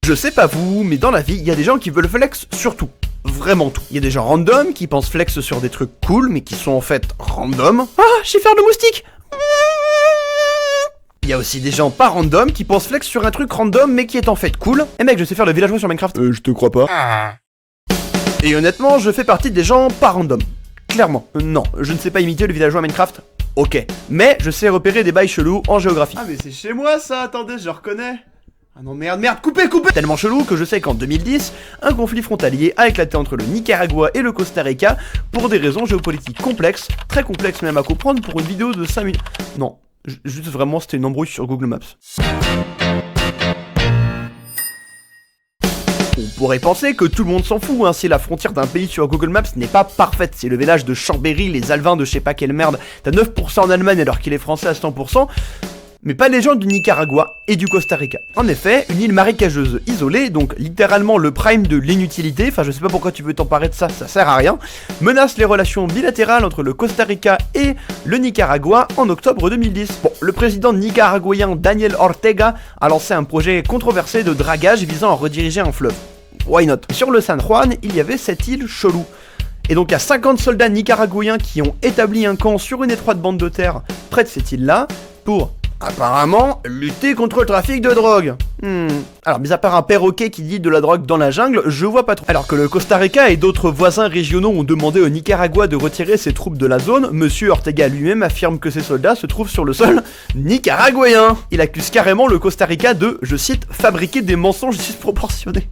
Je sais pas vous, mais dans la vie, il y a des gens qui veulent flex sur tout. Vraiment tout. Il y a des gens random qui pensent flex sur des trucs cool, mais qui sont en fait random. Ah, je sais faire le moustique. Il y a aussi des gens pas random qui pensent flex sur un truc random, mais qui est en fait cool. Eh mec, je sais faire le villageois sur Minecraft. Je te crois pas. Et honnêtement, je fais partie des gens pas random. Clairement. Non, je ne sais pas imiter le villageois Minecraft. Ok. Mais je sais repérer des bails chelous en géographie. Ah mais c'est chez moi ça, attendez, je reconnais. Ah non merde, coupez. Tellement chelou que je sais qu'en 2010, un conflit frontalier a éclaté entre le Nicaragua et le Costa Rica pour des raisons géopolitiques complexes, très complexes même à comprendre pour une vidéo de 5 minutes. Non, juste vraiment c'était une embrouille sur Google Maps. On pourrait penser que tout le monde s'en fout, hein, si la frontière d'un pays sur Google Maps n'est pas parfaite, si le village de Chambéry, les Alvins de je sais pas quelle merde, t'as 9% en Allemagne alors qu'il est français à 100%, mais pas les gens du Nicaragua et du Costa Rica. En effet, une île marécageuse isolée, donc littéralement le prime de l'inutilité, enfin je sais pas pourquoi tu veux t'emparer de ça, ça sert à rien, menace les relations bilatérales entre le Costa Rica et le Nicaragua en octobre 2010. Bon, le président nicaraguayen Daniel Ortega a lancé un projet controversé de dragage visant à rediriger un fleuve. Why not? Sur le San Juan, il y avait cette île chelou. Et donc il y a 50 soldats nicaraguayens qui ont établi un camp sur une étroite bande de terre près de cette île-là pour apparemment lutter contre le trafic de drogue. Alors, mis à part un perroquet qui dit de la drogue dans la jungle, je vois pas trop. Alors que le Costa Rica et d'autres voisins régionaux ont demandé au Nicaragua de retirer ses troupes de la zone, Monsieur Ortega lui-même affirme que ses soldats se trouvent sur le sol nicaraguayen. Il accuse carrément le Costa Rica de, je cite, fabriquer des mensonges disproportionnés.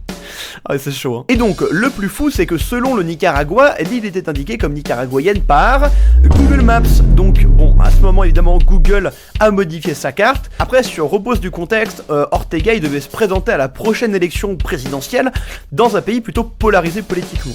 Ah ouais, c'est chaud, hein. Et donc, le plus fou, c'est que selon le Nicaragua, l'île était indiquée comme nicaraguayenne par Google Maps. Donc, bon, à ce moment, évidemment, Google a modifié sa carte. Après, sur repose du contexte, Ortega, il devait se présenter à la prochaine élection présidentielle dans un pays plutôt polarisé politiquement.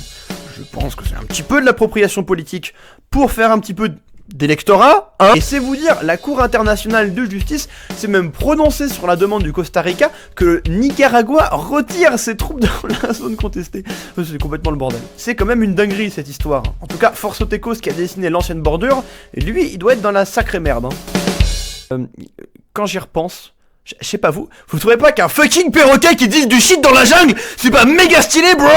Je pense que c'est un petit peu de l'appropriation politique pour faire un petit peu d'électorat, hein. Et c'est vous dire, la Cour internationale de justice s'est même prononcée sur la demande du Costa Rica que le Nicaragua retire ses troupes dans la zone contestée. C'est complètement le bordel. C'est quand même une dinguerie cette histoire. En tout cas, Force Tecos qui a dessiné l'ancienne bordure, lui, il doit être dans la sacrée merde, hein. Quand j'y repense, je sais pas vous trouvez pas qu'un fucking perroquet qui dit du shit dans la jungle, c'est pas méga stylé, bro?